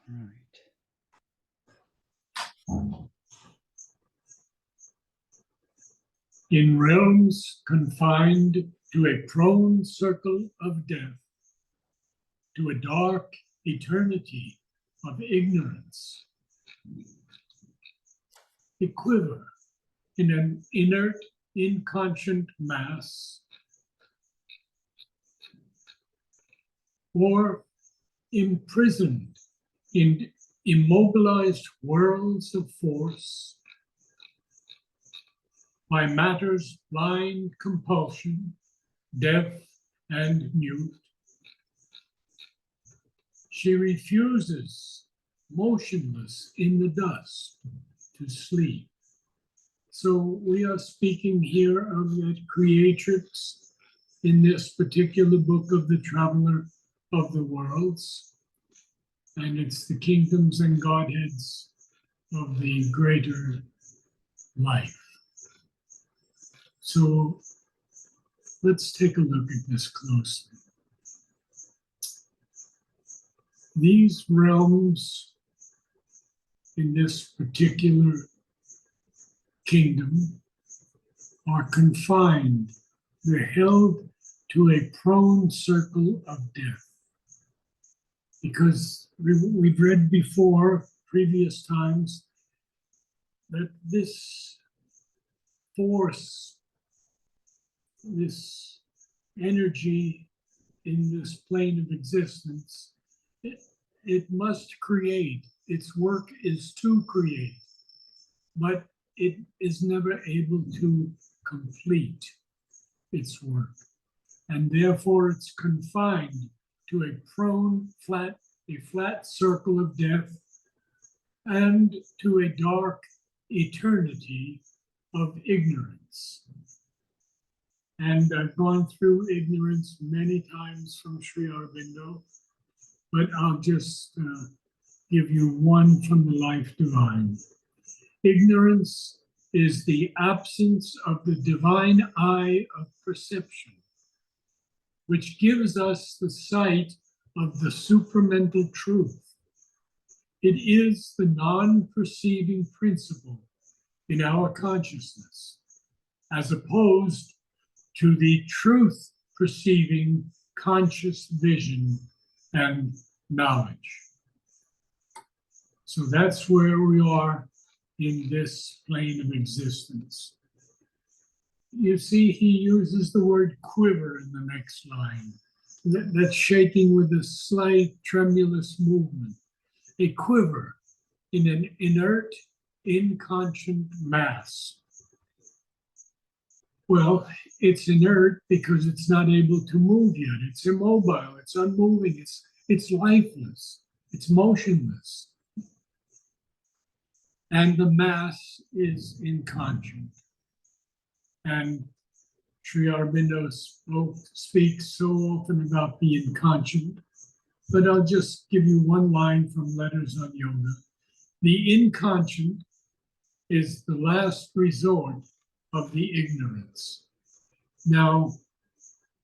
Right. In realms confined to a prone circle of death, to a dark eternity of ignorance, a quiver in an inert, inconscient mass, or imprisoned in immobilized worlds of force by matter's blind compulsion, deaf and mute. She refuses, motionless in the dust, to sleep. So we are speaking here of that creatrix in this particular book of the Traveler of the Worlds. And it's the kingdoms and godheads of the greater life. So let's take a look at this closely. These realms in this particular kingdom are confined. They're held to a prone circle of death. Because we've read before, previous times, that this force, this energy in this plane of existence, it must create. Its work is to create, but it is never able to complete its work. And therefore it's confined to a prone, flat circle of death and to a dark eternity of ignorance. And I've gone through ignorance many times from Sri Aurobindo, but I'll just give you one from the Life Divine. Ignorance is the absence of the divine eye of perception, which gives us the sight of the supramental truth. It is the non-perceiving principle in our consciousness, as opposed to the truth-perceiving conscious vision and knowledge. So that's where we are in this plane of existence. You see, he uses the word quiver in the next line. That's shaking with a slight tremulous movement. A quiver in an inert, inconscient mass. Well, it's inert because it's not able to move yet. It's immobile, it's unmoving, it's lifeless, it's motionless. And the mass is inconscient. And Sri Aurobindo speaks so often about the inconscient, but I'll just give you one line from Letters on Yoga. The inconscient is the last resort of the ignorance. Now,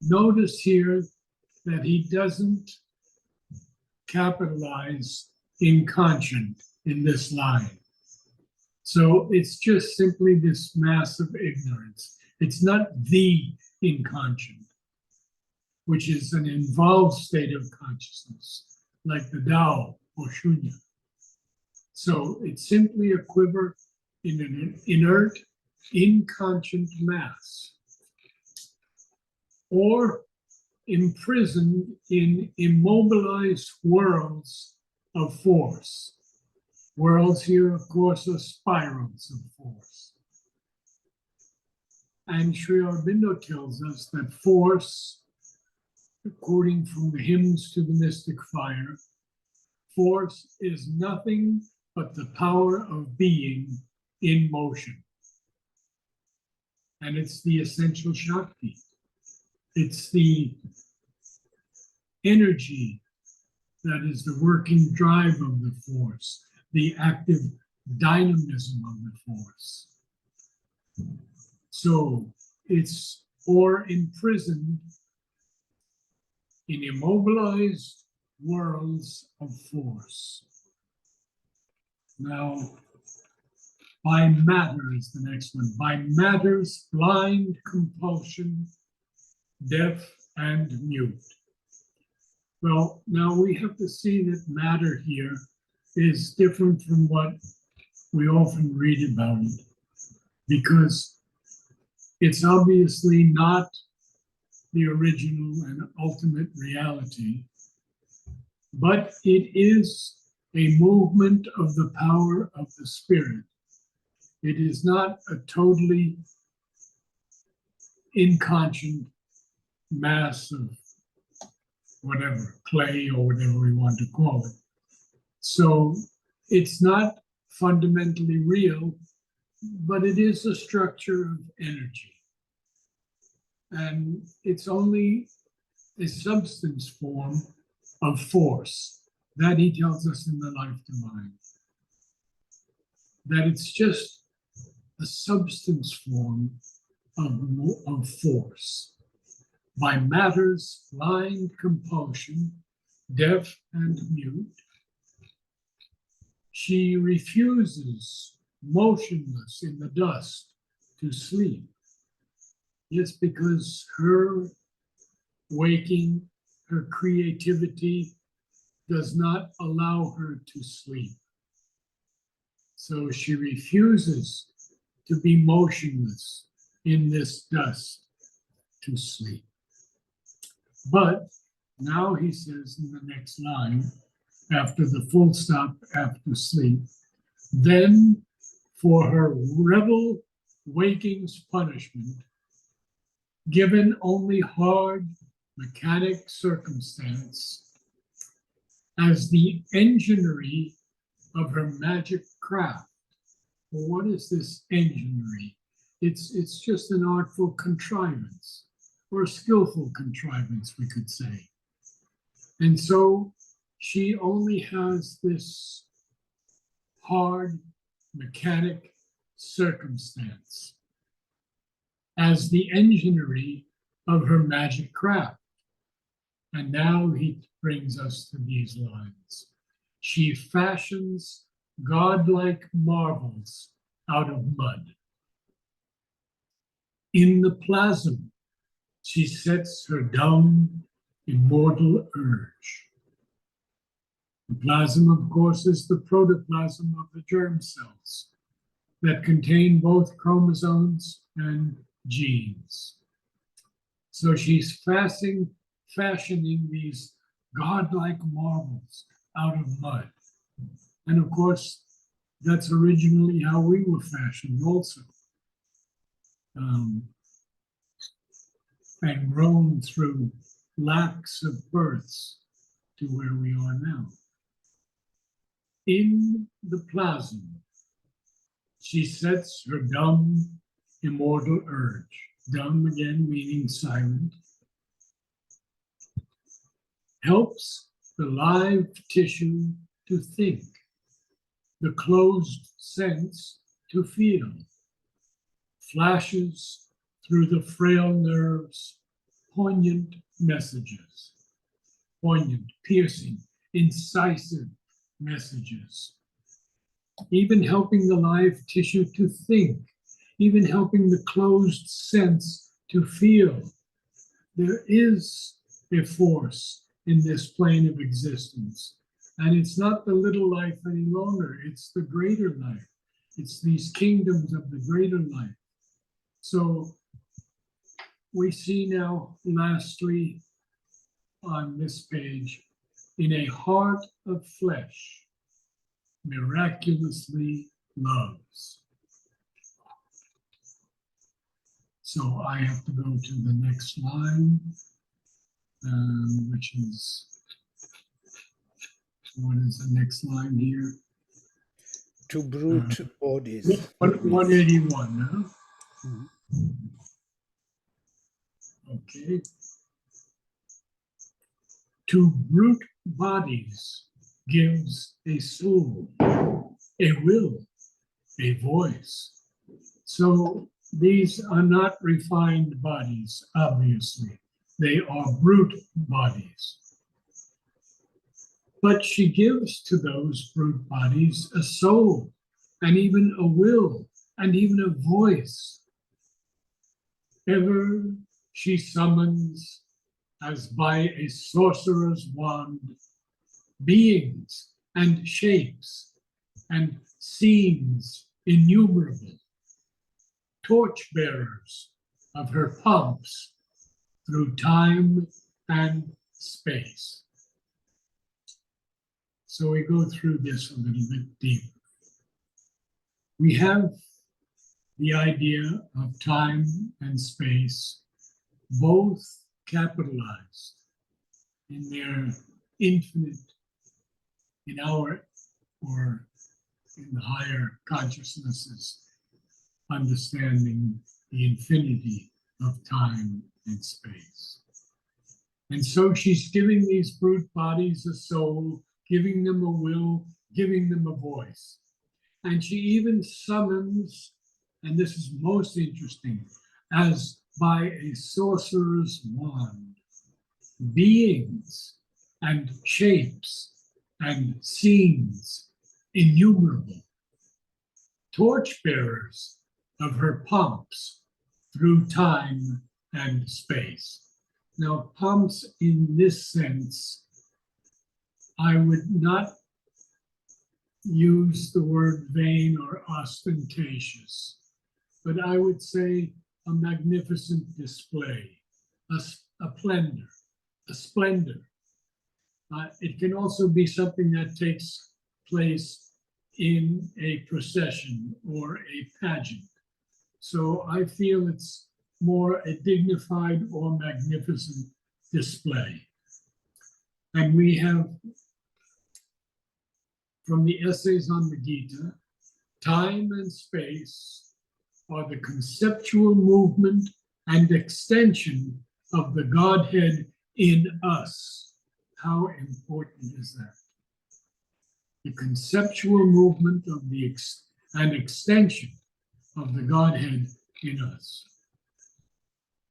notice here that he doesn't capitalize inconscient in this line. So it's just simply this mass of ignorance. It's not the inconscient, which is an involved state of consciousness, like the Tao or Shunya. So it's simply a quiver in an inert, inconscient mass, or imprisoned in immobilized worlds of force. Worlds here, of course, are spirals of force. And Sri Aurobindo tells us that force, according from the hymns to the mystic fire, force is nothing but the power of being in motion. And it's the essential Shakti. It's the energy that is the working drive of the force, the active dynamism of the force. So it's or imprisoned in immobilized worlds of force. Now, by matter is the next one. By matters, blind, compulsion, deaf, and mute. Well, now we have to see that matter here is different from what we often read about it, because it's obviously not the original and ultimate reality, but it is a movement of the power of the Spirit. It is not a totally inconscient mass of whatever, clay or whatever we want to call it. So it's not fundamentally real, but it is a structure of energy. And it's only a substance form of force. That he tells us in the Life Divine. That it's just a substance form of force. By matters, blind, compulsion, deaf, and mute, she refuses, motionless in the dust, to sleep. Yes, because her waking, her creativity does not allow her to sleep. So she refuses to be motionless in this dust to sleep. But now he says in the next line, after the full stop, after sleep, then for her rebel waking's punishment, given only hard mechanic circumstance, as the enginery of her magic craft. Well, what is this enginery? It's just an artful contrivance, or a skillful contrivance, we could say. And so she only has this hard mechanic circumstance as the enginery of her magic craft. And now he brings us to these lines. She fashions godlike marvels out of mud. In the plasm, she sets her dumb, immortal urge. The plasm, of course, is the protoplasm of the germ cells that contain both chromosomes and genes. So she's fashioning these godlike marvels out of mud. And of course, that's originally how we were fashioned also. And grown through lakhs of births to where we are now. In the plasm, she sets her dumb, immortal urge. Dumb again meaning silent. Helps the live tissue to think, the closed sense to feel, flashes through the frail nerves, poignant messages, poignant, piercing, incisive messages, even helping the live tissue to think, even helping the closed sense to feel. There is a force in this plane of existence, and it's not the little life any longer, it's the greater life. It's these kingdoms of the greater life. So we see now, lastly, on this page, in a heart of flesh, miraculously loves. So I have to go to the next line, which is, what is the next line here? To brute bodies. 181, huh? Mm-hmm. Okay. To brute bodies gives a soul, a will, a voice. So these are not refined bodies, obviously. They are brute bodies. But she gives to those brute bodies a soul, and even a will, and even a voice. Ever she summons, as by a sorcerer's wand, beings and shapes and scenes innumerable, torchbearers of her pumps through time and space. So we go through this a little bit deeper. We have the idea of time and space, both capitalized in their infinite, in our, or in the higher consciousnesses, understanding the infinity of time and space. And so she's giving these brute bodies a soul, giving them a will, giving them a voice. And she even summons, and this is most interesting, as by a sorcerer's wand, beings and shapes and scenes innumerable, torchbearers of her pumps through time and space. Now, pumps in this sense, I would not use the word vain or ostentatious, but I would say a magnificent display, a splendor. It can also be something that takes place in a procession or a pageant. So I feel it's more a dignified or magnificent display. And we have, from the essays on the Gita, time and space are the conceptual movement and extension of the Godhead in us. How important is that? The conceptual movement of and extension of the Godhead in us.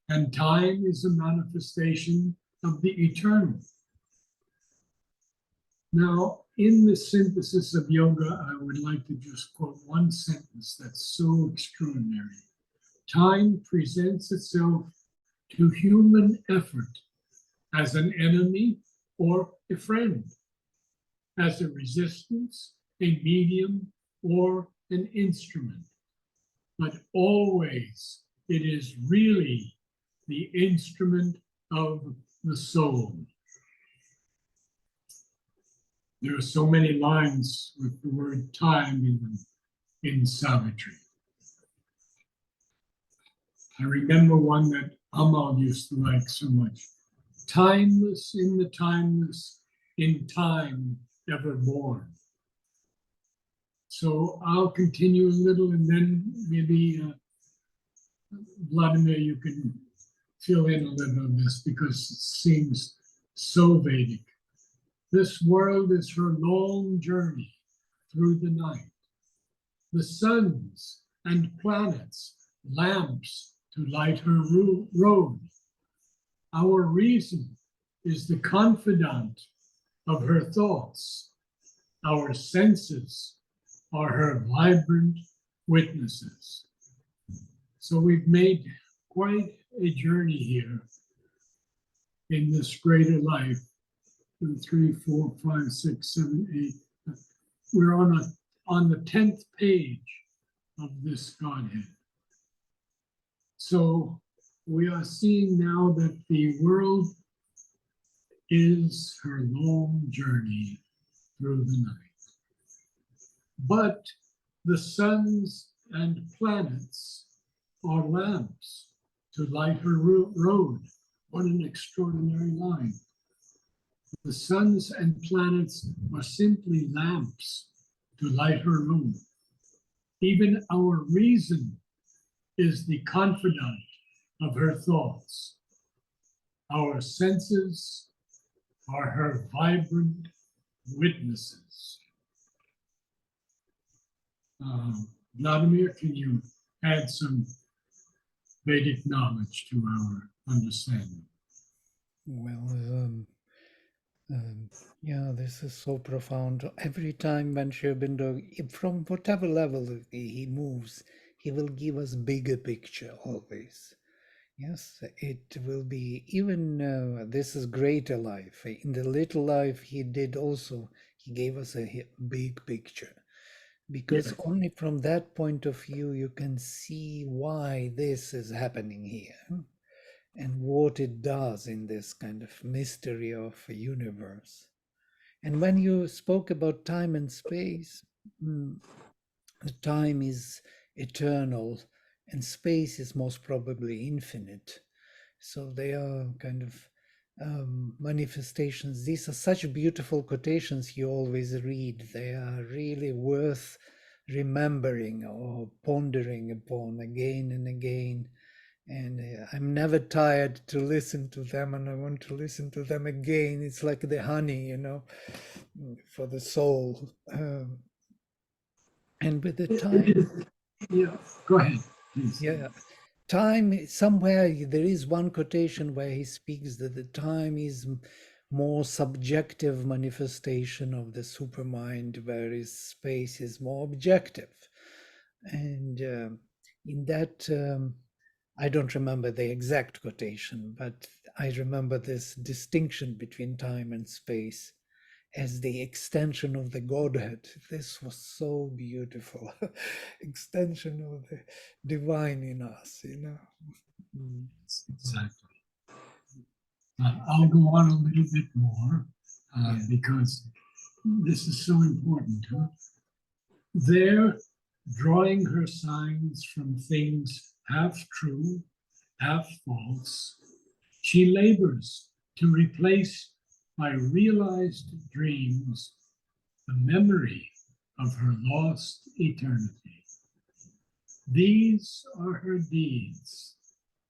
And time is a manifestation of the eternal. Now, in the synthesis of yoga, I would like to just quote one sentence that's so extraordinary. Time presents itself to human effort as an enemy or a friend, as a resistance, a medium, or an instrument. But always it is really the instrument of the soul. There are so many lines with the word time in them in Savitri. I remember one that Amal used to like so much. Timeless in the timeless, in time ever born. So I'll continue a little and then maybe Vladimir, you can fill in a little on this because it seems so Vedic. This world is her long journey through the night. The suns and planets, lamps to light her road. Our reason is the confidant of her thoughts. Our senses are her vibrant witnesses. So we've made quite a journey here in this greater life. 2, 3, 4, 5, 6, 7, 8. We're on the 10th page of this Godhead. So we are seeing now that the world is her long journey through the night. But the suns and planets are lamps to light her road. What an extraordinary line. The suns and planets are simply lamps to light her road. Even our reason is the confidant of her thoughts. Our senses are her vibrant witnesses. Vladimir, can you add some Vedic knowledge to our understanding? Well, Yeah, this is so profound. Every time when Sri Aurobindo, from whatever level he moves, he will give us bigger picture always. Yes, it will be even this is greater life. In the little life he did also, he gave us a big picture. Because Yes, only from that point of view you can see why this is happening here and what it does in this kind of mystery of a universe. And when you spoke about time and space, mm, time is eternal and space is most probably infinite. So they are kind of manifestations. These are such beautiful quotations you always read. They are really worth remembering or pondering upon again and again. And I'm never tired to listen to them, and I want to listen to them again. It's like the honey, for the soul. And with the it time, is. Yeah, go ahead, please. yeah, time somewhere there is one quotation where he speaks that the time is more subjective manifestation of the supermind, whereas space is more objective. And in that, I don't remember the exact quotation, but I remember this distinction between time and space as the extension of the Godhead. This was so beautiful. Extension of the divine in us. Mm. Exactly. I'll go on a little bit more Yeah. because this is so important. Huh? There, drawing her signs from things half true, half false, she labors to replace by realized dreams the memory of her lost eternity. These are her deeds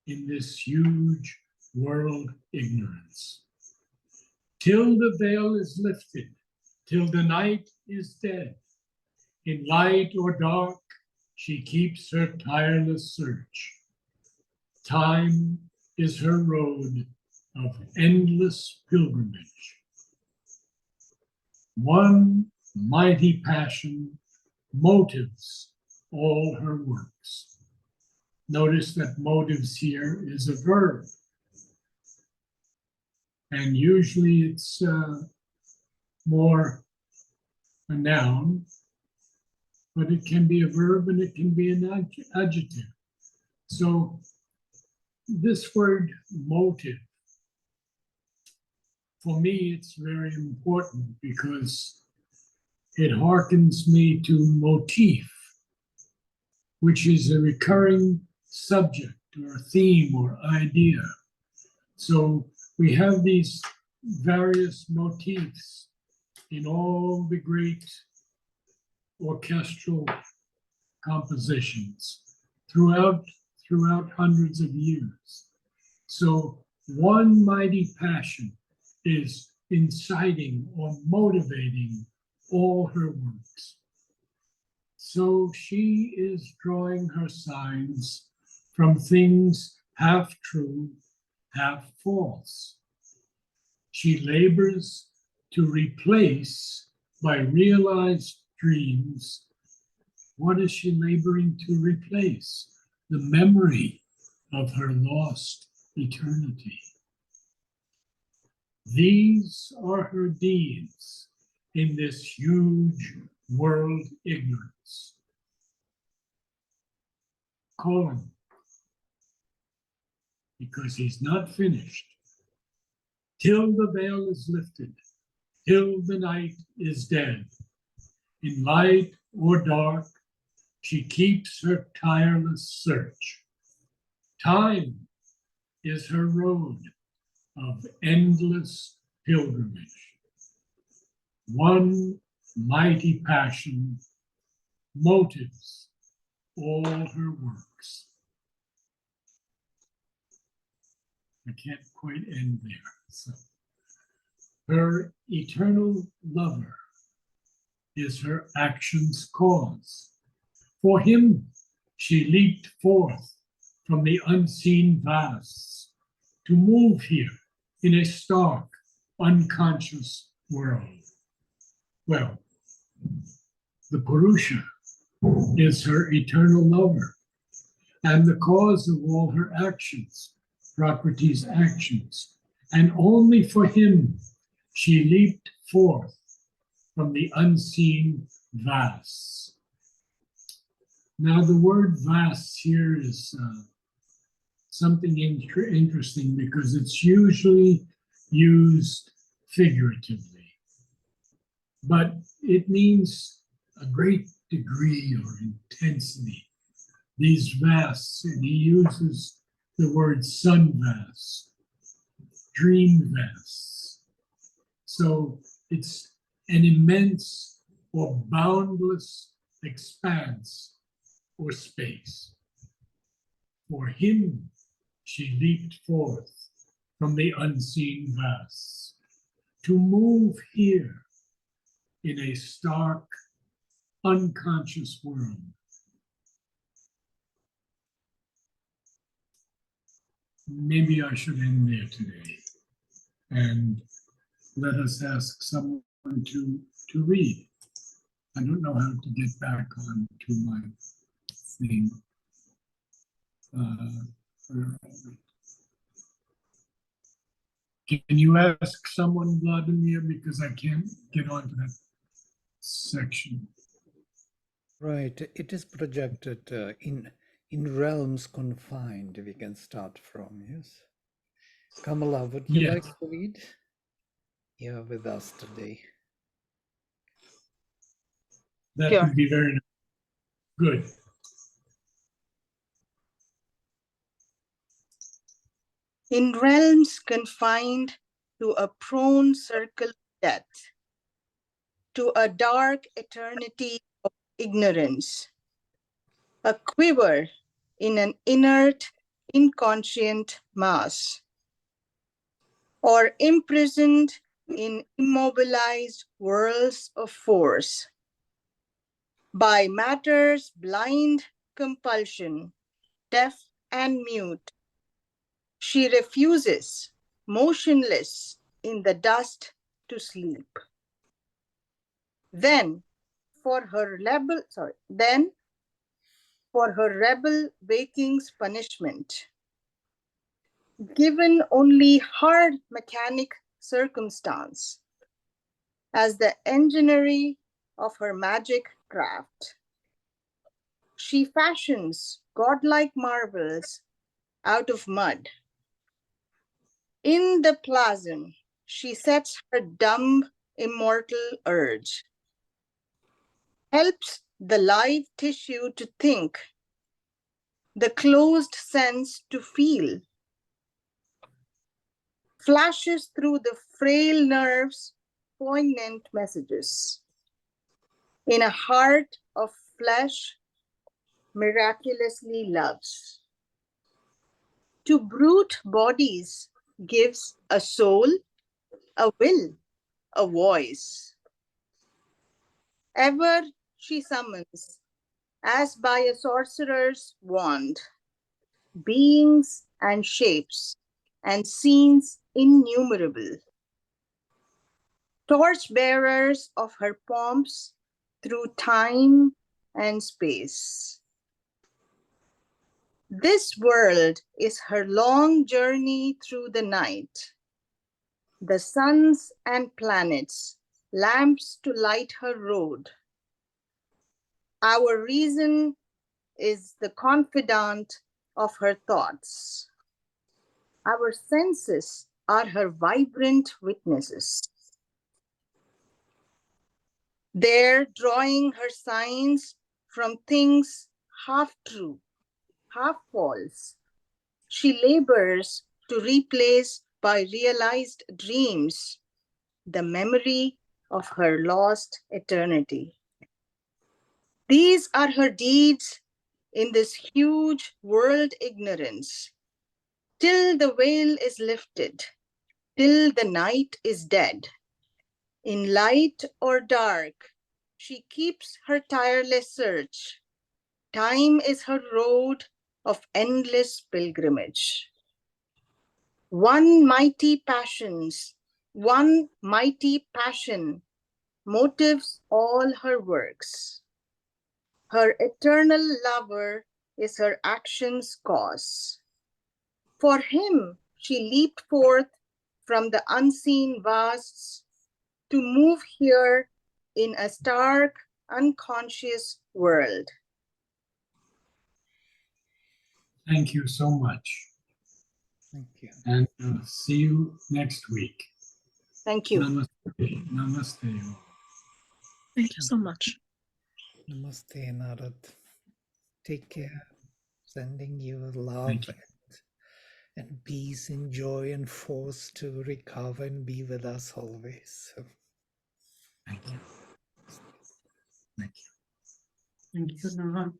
in this huge world ignorance. Till the veil is lifted, till the night is dead, in light or dark, she keeps her tireless search. Time is her road of endless pilgrimage. One mighty passion motives all her works. Notice that motives here is a verb. And usually it's more a noun, but it can be a verb and it can be an adjective. So this word motive, for me, it's very important because it harkens me to motif, which is a recurring subject or theme or idea. So we have these various motifs in all the great orchestral compositions throughout hundreds of years. So one mighty passion is inciting or motivating all her works. So she is drawing her signs from things half true, half false. She labors to replace by realized dreams. What is she laboring to replace? The memory of her lost eternity. These are her deeds in this huge world ignorance. Call him, because he's not finished. Till the veil is lifted, till the night is dead. In light or dark, she keeps her tireless search. Time is her road of endless pilgrimage. One mighty passion motives all her works. I can't quite end there. So, her eternal lover is her action's cause. For him, she leaped forth from the unseen vasts to move here in a stark unconscious world. Well, the Purusha is her eternal lover and the cause of all her actions, Prakriti's actions. And only for him she leaped forth from the unseen vast. Now, the word vast here is something interesting because it's usually used figuratively, but it means a great degree or intensity. These vasts, and he uses the word sun vast, dream vasts. So it's an immense or boundless expanse or space. For him, she leaped forth from the unseen vasts to move here in a stark, unconscious world. Maybe I should end there today and let us ask someone to read. I don't know how to get back on to my thing. Can you ask someone, Vladimir, because I can't get onto that section. Right. It is projected in realms confined. We can start from, yes. Kamala, would you Yes, like to read? You're with us today. that Sure. would be very good. In realms confined to a prone circle of death, to a dark eternity of ignorance, a quiver in an inert, inconscient mass, or imprisoned in immobilized worlds of force, by matter's blind compulsion, deaf and mute, she refuses, motionless in the dust, to sleep. Then, for her rebel waking's punishment, given only hard mechanic circumstance as the enginery of her magic craft, she fashions godlike marvels out of mud. In the plasm, she sets her dumb, immortal urge, helps the live tissue to think, the closed sense to feel, flashes through the frail nerves poignant messages. In a heart of flesh, miraculously loves. To brute bodies gives a soul, a will, a voice. Ever she summons, as by a sorcerer's wand, beings and shapes and scenes innumerable, torchbearers of her pomps through time and space. This world is her long journey through the night, the suns and planets, lamps to light her road. Our reason is the confidant of her thoughts. Our senses are her vibrant witnesses. There, drawing her signs from things half true, half false, she labors to replace by realized dreams the memory of her lost eternity. These are her deeds in this huge world ignorance, till the veil is lifted, till the night is dead. In light or dark, she keeps her tireless search. Time is her road of endless pilgrimage. One mighty passion's one mighty passion motives all her works. Her eternal lover is her action's cause. For him, she leaped forth from the unseen vasts to move here in a stark, unconscious world. Thank you so much. Thank you. And see you next week. Thank you. Namaste. Namaste. Thank you so much. Namaste, Narad. Take care. Sending you love Thank you. and peace and joy and force to recover and be with us always. So, Thank you. Thank you. Thank you, Nara.